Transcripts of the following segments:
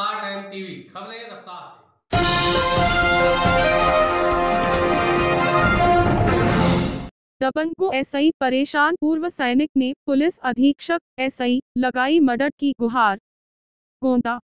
Smart time TV खबरें रफ्तार से। दबंग एसआई परेशान, पूर्व सैनिक ने पुलिस अधीक्षक एसआई लगाई मदद की गुहार। गोंडा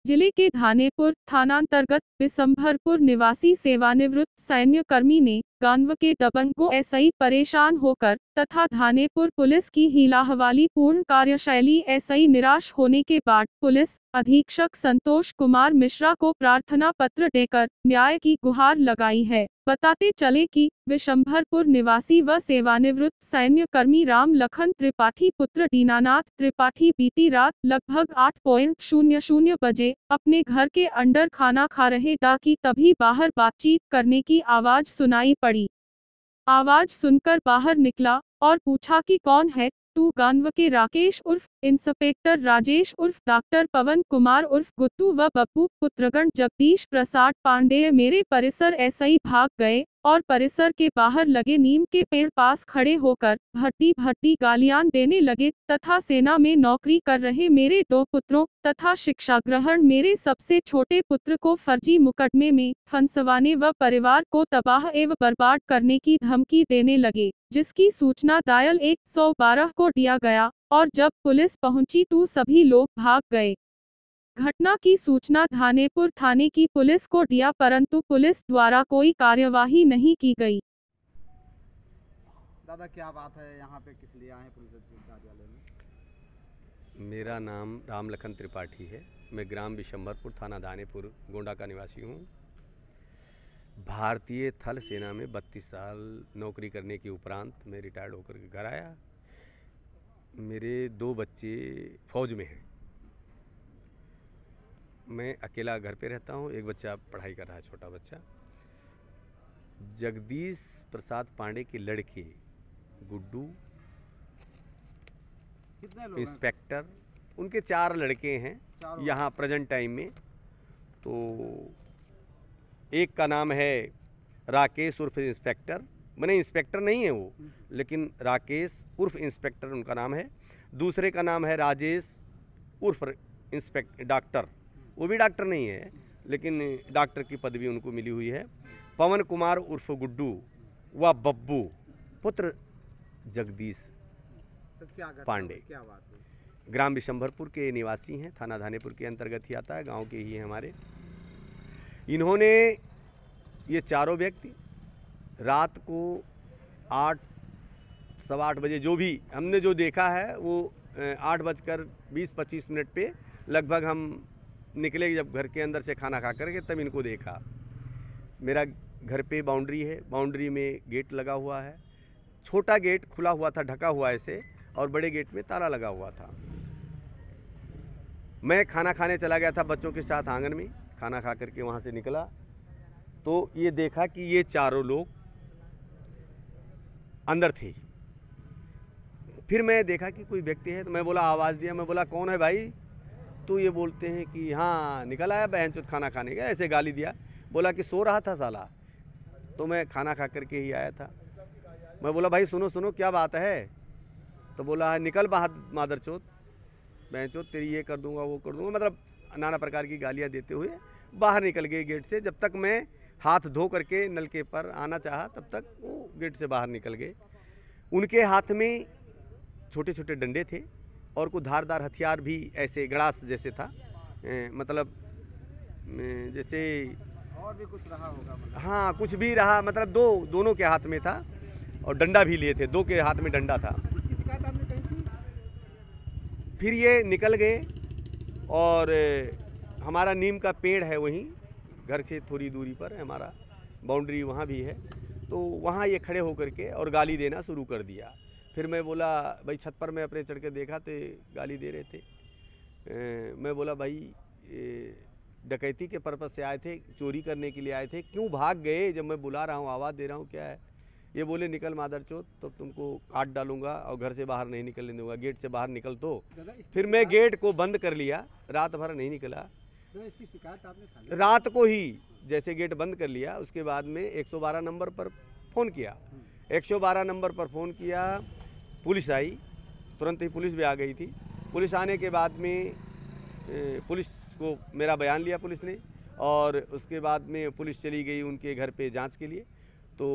जिले के धानेपुर थानांतर्गत बिशंभरपुर निवासी सेवानिवृत्त सैन्य कर्मी ने गांव के दबंगों एसआई परेशान होकर तथा धानेपुर पुलिस की हीलाहवाली पूर्ण कार्यशैली एसआई निराश होने के बाद पुलिस अधीक्षक संतोष कुमार मिश्रा को प्रार्थना पत्र देकर न्याय की गुहार लगाई है। बताते चले कि बिशंभरपुर निवासी व सेवानिवृत्त सैन्य कर्मी राम लखन त्रिपाठी पुत्र दीनानाथ त्रिपाठी बीती रात लगभग 8:00 बजे अपने घर के अंदर खाना खा रहे था कि तभी बाहर बातचीत करने की आवाज सुनाई पड़ी। आवाज सुनकर बाहर निकला और पूछा कि कौन है। तू गांव के राकेश उर्फ इंस्पेक्टर राजेश उर्फ डॉक्टर पवन कुमार उर्फ गुत्तू व बप्पू पुत्रगण जगदीश प्रसाद पांडेय मेरे परिसर एसआई भाग गए और परिसर के बाहर लगे नीम के पेड़ पास खड़े होकर भट्टी भट्टी गालियां देने लगे तथा सेना में नौकरी कर रहे मेरे 2 पुत्रों तथा शिक्षा ग्रहण मेरे सबसे छोटे पुत्र को फर्जी मुकदमे में फंसवाने व परिवार को तबाह एवं बर्बाद करने की धमकी देने लगे, जिसकी सूचना डायल 112 को दिया गया और जब पुलिस पहुंची तो सभी लोग भाग गए। घटना की सूचना धानेपुर थाने की पुलिस को दिया परंतु पुलिस द्वारा कोई कार्यवाही नहीं की गई। दादा क्या बात है, यहाँ पे किस लिए आए पुलिस कार्यालय में? मेरा नाम राम लखन त्रिपाठी है। मैं ग्राम बिशंभरपुर थाना धानेपुर गोंडा का निवासी हूँ। भारतीय थल सेना में 32 साल नौकरी करने के उपरांत मैं रिटायर्ड होकर के घर आया। मेरे 2 बच्चे फौज में हैं। मैं अकेला घर पे रहता हूँ। एक बच्चा पढ़ाई कर रहा है, छोटा बच्चा। जगदीश प्रसाद पांडे के लड़के गुड्डू, कितने लोग इंस्पेक्टर, उनके 4 लड़के हैं यहाँ प्रेजेंट टाइम में। तो एक का नाम है राकेश उर्फ इंस्पेक्टर, मैंने इंस्पेक्टर नहीं है वो, लेकिन राकेश उर्फ इंस्पेक्टर उनका नाम है। दूसरे का नाम है राजेश उर्फ डॉक्टर, वो भी डॉक्टर नहीं है लेकिन डॉक्टर की पदवी उनको मिली हुई है। पवन कुमार उर्फ गुड्डू व बब्बू पुत्र जगदीश पांडे, क्या बात है? ग्राम बिशंभरपुर के निवासी हैं। थाना धानेपुर के अंतर्गत ही आता है, गांव के ही हैं हमारे। इन्होंने ये चारों व्यक्ति रात को 8 सवा 8 बजे, जो भी हमने जो देखा है वो 8:20-25 पे लगभग हम निकले जब घर के अंदर से खाना खा करके, तब इनको देखा। मेरा घर पे बाउंड्री है, बाउंड्री में गेट लगा हुआ है। छोटा गेट खुला हुआ था, ढका हुआ ऐसे, और बड़े गेट में ताला लगा हुआ था। मैं खाना खाने चला गया था बच्चों के साथ आंगन में। खाना खा करके वहाँ से निकला तो ये देखा कि ये चारों लोग अंदर थे। फिर मैं देखा कि कोई व्यक्ति है तो मैं बोला, आवाज़ दिया, मैं बोला कौन है भाई? तो ये बोलते हैं कि हाँ निकल आया बहनचोद खाना खाने का, ऐसे गाली दिया। बोला कि सो रहा था साला। तो मैं खाना खा करके ही आया था। मैं बोला भाई सुनो सुनो क्या बात है? तो बोला है निकल बाहर मादरचोद, बहनचोद तेरी ये कर दूंगा वो कर दूंगा, मतलब नाना प्रकार की गालियाँ देते हुए बाहर निकल गए गेट से। जब तक मैं हाथ धो करके नलके पर आना चाहा तब तक वो गेट से बाहर निकल गए। उनके हाथ में छोटे छोटे डंडे थे और कुछ धारदार हथियार भी ऐसे गड़ास जैसे था, मतलब जैसे और भी कुछ रहा होगा मतलब? हाँ कुछ भी रहा, मतलब दोनों के हाथ में था और डंडा भी लिए थे, 2 के हाथ में डंडा था। इसकी शिकायत आपने कही थी? फिर ये निकल गए और हमारा नीम का पेड़ है वहीं घर से थोड़ी दूरी पर है, हमारा बाउंड्री वहाँ भी है। तो वहाँ ये खड़े होकर के और गाली देना शुरू कर दिया। फिर मैं बोला भाई, छत पर मैं अपने चढ़ के देखा तो गाली दे रहे थे। मैं बोला भाई डकैती के पर्पज़ से आए थे, चोरी करने के लिए आए थे, क्यों भाग गए? जब मैं बुला रहा हूँ, आवाज़ दे रहा हूँ, क्या है? ये बोले निकल मादरचोद, तो तुमको काट डालूंगा और घर से बाहर नहीं निकलने दूंगा, गेट से बाहर निकल। तो फिर मैं गेट को बंद कर लिया, रात भर नहीं निकला। इसकी शिकायत आपने रात को ही जैसे गेट बंद कर लिया, उसके बाद में 112 नंबर पर फ़ोन किया। 112 नंबर पर फ़ोन किया, पुलिस आई, तुरंत ही पुलिस भी आ गई थी। पुलिस आने के बाद में पुलिस को मेरा बयान लिया पुलिस ने, और उसके बाद में पुलिस चली गई उनके घर पे जांच के लिए। तो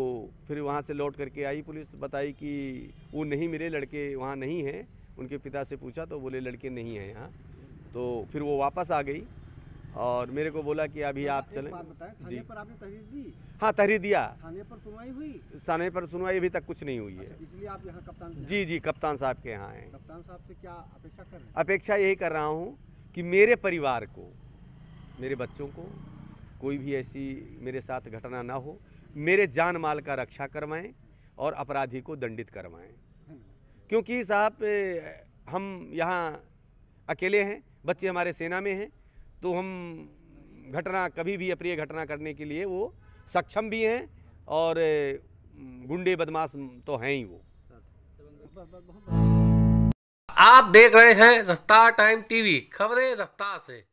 फिर वहाँ से लौट करके आई पुलिस, बताई कि वो नहीं मिले, लड़के वहाँ नहीं हैं। उनके पिता से पूछा तो बोले लड़के नहीं हैं यहाँ। तो फिर वो वापस आ गई और मेरे को बोला कि अभी आप चलें। थाने पर आपने तहरीर दी? हाँ, तहरीर दिया। थाने पर सुनवाई हुई? थाने पर सुनवाई अभी तक कुछ नहीं हुई है। इसलिए आप यहाँ कप्तान से? जी, कप्तान साहब के यहाँ हैं। कप्तान साहब से क्या अपेक्षा कर रहे हैं? अपेक्षा यही कर रहा हूँ कि मेरे परिवार को, मेरे बच्चों को कोई भी ऐसी मेरे साथ घटना ना हो, मेरे जान माल का रक्षा करवाएं और अपराधी को दंडित करवाएं। क्योंकि साहब हम यहाँ अकेले हैं, बच्चे हमारे सेना में हैं, तो हम घटना कभी भी अप्रिय घटना करने के लिए वो सक्षम भी हैं, और गुंडे बदमाश तो हैं ही वो। आप देख रहे हैं रफ्तार टाइम टीवी, खबरें रफ्तार से।